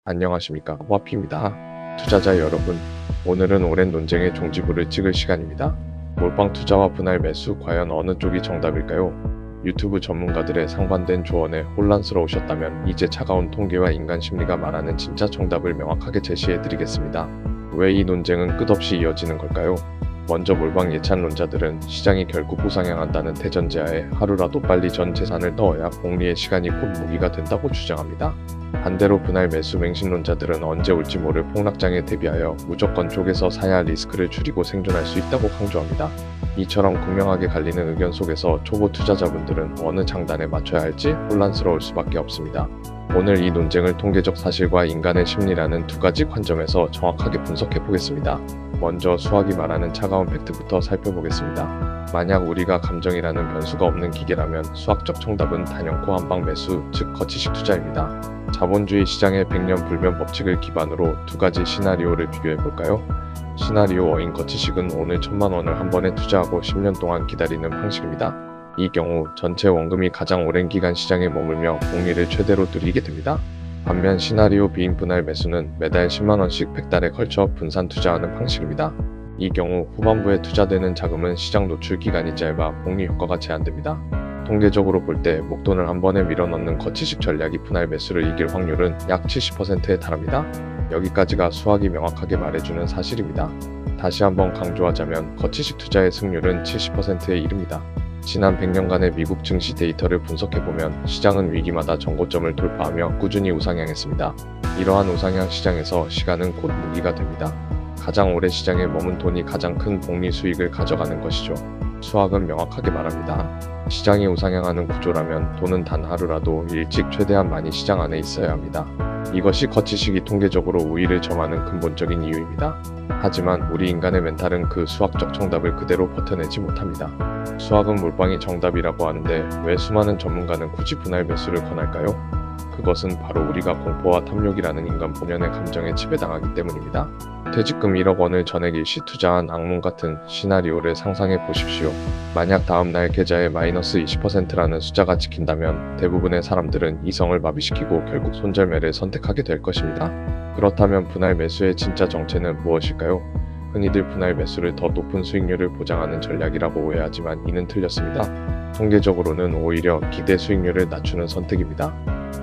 안녕하십니까, 와피입니다. 투자자 여러분, 오늘은 오랜 논쟁의 종지부를 찍을 시간입니다. 몰빵 투자와 분할 매수 과연 어느 쪽이 정답일까요? 유튜브 전문가들의 상반된 조언에 혼란스러우셨다면 이제 차가운 통계와 인간 심리가 말하는 진짜 정답을 명확하게 제시해드리겠습니다. 왜 이 논쟁은 끝없이 이어지는 걸까요? 먼저 몰빵 예찬론자들은 시장이 결국 우상향한다는 대전제하에 하루라도 빨리 전 재산을 넣어야 복리의 시간이 곧 무기가 된다고 주장합니다. 반대로 분할 매수 맹신론자들은 언제 올지 모를 폭락장에 대비하여 무조건 쪼개서 사야 리스크를 줄이고 생존할 수 있다고 강조합니다. 이처럼 극명하게 갈리는 의견 속에서 초보 투자자분들은 어느 장단에 맞춰야 할지 혼란스러울 수밖에 없습니다. 오늘 이 논쟁을 통계적 사실과 인간의 심리라는 두 가지 관점에서 정확하게 분석해 보겠습니다. 먼저 수학이 말하는 차가운 팩트부터 살펴보겠습니다. 만약 우리가 감정이라는 변수가 없는 기계라면 수학적 정답은 단연코 한방 매수, 즉 거치식 투자입니다. 자본주의 시장의 백년불면 법칙을 기반으로 두 가지 시나리오를 비교해 볼까요? 시나리오 어인 거치식은 오늘 1,000만 원을 한 번에 투자하고 10년 동안 기다리는 방식입니다. 이 경우 전체 원금이 가장 오랜 기간 시장에 머물며 복리를 최대로 누리게 됩니다. 반면 시나리오 비인 분할 매수는 매달 10만 원씩 100달에 걸쳐 분산 투자하는 방식입니다. 이 경우 후반부에 투자되는 자금은 시장 노출 기간이 짧아 복리 효과가 제한됩니다. 통계적으로 볼 때 목돈을 한 번에 밀어넣는 거치식 전략이 분할 매수를 이길 확률은 약 70%에 달합니다. 여기까지가 수학이 명확하게 말해주는 사실입니다. 다시 한번 강조하자면 거치식 투자의 승률은 70%에 이릅니다. 지난 100년간의 미국 증시 데이터를 분석해보면 시장은 위기마다 정고점을 돌파하며 꾸준히 우상향했습니다. 이러한 우상향 시장에서 시간은 곧 무기가 됩니다. 가장 오래 시장에 머문 돈이 가장 큰 복리 수익을 가져가는 것이죠. 수학은 명확하게 말합니다. 시장이 우상향하는 구조라면 돈은 단 하루라도 일찍 최대한 많이 시장 안에 있어야 합니다. 이것이 거치식이 통계적으로 우위를 점하는 근본적인 이유입니다. 하지만 우리 인간의 멘탈은 그 수학적 정답을 그대로 버텨내지 못합니다. 수학은 몰빵이 정답이라고 하는데 왜 수많은 전문가는 굳이 분할 매수를 권할까요? 그것은 바로 우리가 공포와 탐욕이라는 인간 본연의 감정에 지배당하기 때문입니다. 퇴직금 1억 원을 전액 일시 투자한 악몽 같은 시나리오를 상상해 보십시오. 만약 다음날 계좌에 마이너스 20%라는 숫자가 찍힌다면 대부분의 사람들은 이성을 마비시키고 결국 손절매를 선택하게 될 것입니다. 그렇다면 분할 매수의 진짜 정체는 무엇일까요? 흔히들 분할 매수를 더 높은 수익률을 보장하는 전략이라고 오해하지만 이는 틀렸습니다. 통계적으로는 오히려 기대 수익률을 낮추는 선택입니다.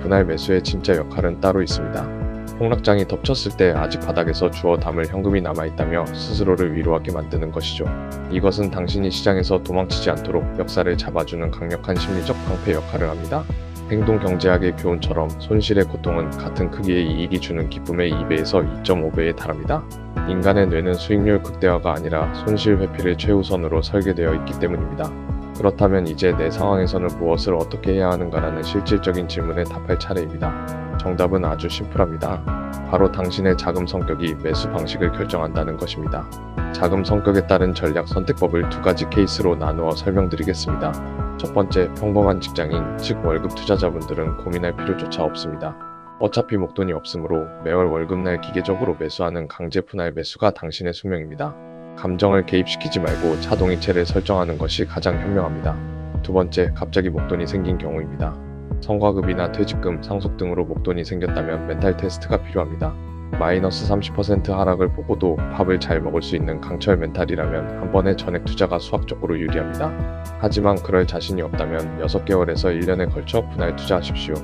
분할 매수의 진짜 역할은 따로 있습니다. 폭락장이 덮쳤을 때 아직 바닥에서 주워 담을 현금이 남아있다며 스스로를 위로하게 만드는 것이죠. 이것은 당신이 시장에서 도망치지 않도록 역사를 잡아주는 강력한 심리적 방패 역할을 합니다. 행동 경제학의 교훈처럼 손실의 고통은 같은 크기의 이익이 주는 기쁨의 2배에서 2.5배에 달합니다. 인간의 뇌는 수익률 극대화가 아니라 손실 회피를 최우선으로 설계되어 있기 때문입니다. 그렇다면 이제 내 상황에서는 무엇을 어떻게 해야 하는가라는 실질적인 질문에 답할 차례입니다. 정답은 아주 심플합니다. 바로 당신의 자금 성격이 매수 방식을 결정한다는 것입니다. 자금 성격에 따른 전략 선택법을 두 가지 케이스로 나누어 설명드리겠습니다. 첫 번째, 평범한 직장인, 즉 월급 투자자분들은 고민할 필요조차 없습니다. 어차피 목돈이 없으므로 매월 월급날 기계적으로 매수하는 강제 분할 매수가 당신의 숙명입니다. 감정을 개입시키지 말고 자동이체를 설정하는 것이 가장 현명합니다. 두 번째, 갑자기 목돈이 생긴 경우입니다. 성과급이나 퇴직금, 상속 등으로 목돈이 생겼다면 멘탈 테스트가 필요합니다. 마이너스 30% 하락을 보고도 밥을 잘 먹을 수 있는 강철 멘탈이라면 한 번의 전액 투자가 수학적으로 유리합니다. 하지만 그럴 자신이 없다면 6개월에서 1년에 걸쳐 분할 투자하십시오.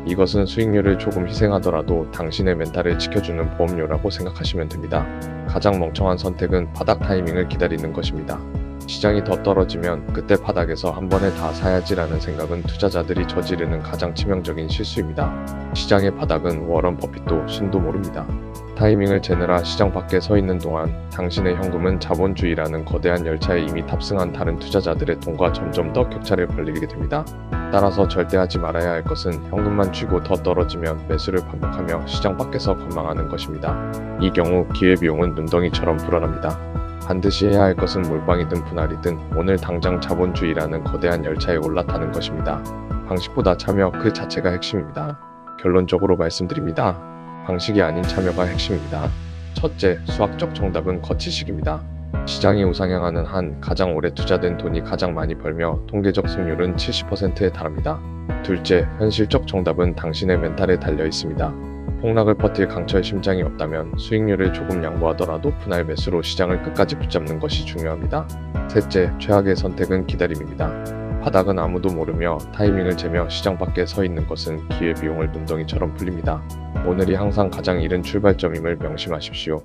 이것은 수익률을 조금 희생하더라도 당신의 멘탈을 지켜주는 보험료라고 생각하시면 됩니다. 가장 멍청한 선택은 바닥 타이밍을 기다리는 것입니다. 시장이 더 떨어지면 그때 바닥에서 한 번에 다 사야지라는 생각은 투자자들이 저지르는 가장 치명적인 실수입니다. 시장의 바닥은 워런 버핏도 신도 모릅니다. 타이밍을 재느라 시장 밖에 서 있는 동안 당신의 현금은 자본주의라는 거대한 열차에 이미 탑승한 다른 투자자들의 돈과 점점 더 격차를 벌리게 됩니다. 따라서 절대 하지 말아야 할 것은 현금만 쥐고 더 떨어지면 매수를 반복하며 시장 밖에서 관망하는 것입니다. 이 경우 기회비용은 눈덩이처럼 불어납니다. 반드시 해야 할 것은 몰빵이든 분할이든 오늘 당장 자본주의라는 거대한 열차에 올라타는 것입니다. 방식보다 참여 그 자체가 핵심입니다. 결론적으로 말씀드립니다. 방식이 아닌 참여가 핵심입니다. 첫째, 수학적 정답은 거치식입니다. 시장이 우상향하는 한 가장 오래 투자된 돈이 가장 많이 벌며 통계적 승률은 70%에 달합니다. 둘째, 현실적 정답은 당신의 멘탈에 달려 있습니다. 폭락을 버틸 강철 심장이 없다면 수익률을 조금 양보하더라도 분할 매수로 시장을 끝까지 붙잡는 것이 중요합니다. 셋째, 최악의 선택은 기다림입니다. 바닥은 아무도 모르며 타이밍을 재며 시장 밖에 서 있는 것은 기회비용을 눈덩이처럼 풀립니다. 오늘이 항상 가장 이른 출발점임을 명심하십시오.